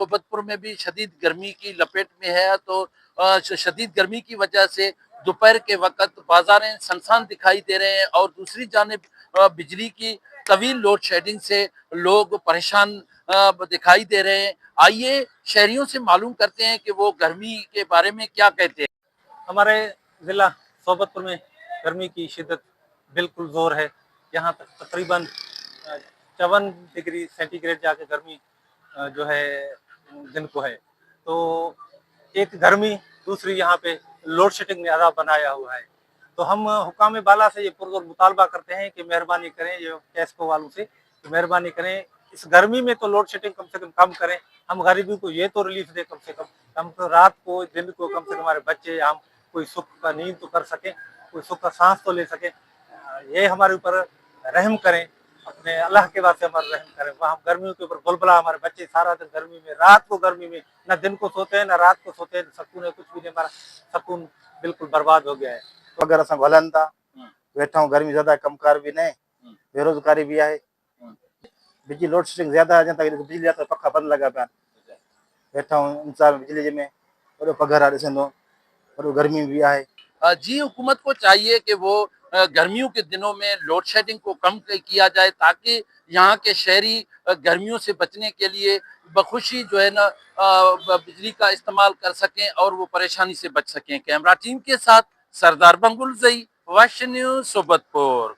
सोबतपुर में भी शदीद गर्मी की लपेट में है, तो शदीद गर्मी की वजह से दोपहर के वक्त बाजारें सनसान दिखाई दे रहे हैं और दूसरी जानिब बिजली की तवील लोड शेडिंग से लोग परेशान दिखाई दे रहे हैं। आइए शहरियों से मालूम करते हैं कि वो गर्मी के बारे में क्या कहते हैं। हमारे ज़िला सोबतपुर में गर्मी की शिद्दत बिल्कुल ज़ोर है। यहाँ तक तकरीबन 54 डिग्री सेंटीग्रेड जाके गर्मी जो है दिन को है। तो एक गर्मी, दूसरी यहाँ पे लोड शेडिंग ने अज़ाब बनाया हुआ है। तो हम हुकाम बाला से ये पुरज़ोर मुतालबा करते हैं कि मेहरबानी करें, ये कैस्को वालों से कि मेहरबानी करें, इस गर्मी में तो लोड शेडिंग कम से कम करें। हम गरीबी को ये तो रिलीफ दे कम से कम, हम तो रात को दिन को कम से कम हमारे बच्चे हम कोई सुख का नींद तो कर सकें, कोई सुख का सांस तो ले सकें। ये हमारे ऊपर रहम करें, अपने अल्लाह के वास्ते हमारे रहम करें। वहाँ हम गर्मियों के ऊपर बुलबुला, हमारे बच्चे सारा दिन गर्मी में, रात को गर्मी में, ना दिन को सोते हैं ना रात को सोते हैं, सकून है कुछ भी नहीं, हमारा सकून बिल्कुल बर्बाद हो गया है। अगर असां हलन था वेठा हूं, गर्मी ज्यादा, कमकार भी नहीं, बेरोजगारी भी है, बिजली लोड शेडिंग ज्यादा है, बिजली आता पखा बंद लगा पिया वेठा हूं इंतजार में बिजली में, वॾो पघार आहे ॾिसंदो, वॾो गर्मी भी है। जी हुकूमत को चाहिए कि वो गर्मियों के दिनों में लोड शेडिंग को कम किया जाए ताकि यहाँ के शहरी गर्मियों से बचने के लिए बखुशी जो है ना बिजली का इस्तेमाल कर सकें और वो परेशानी से बच सकें। कैमरा टीम के साथ सरदार बंगुल जई, वाश न्यूज़ सोबतपुर।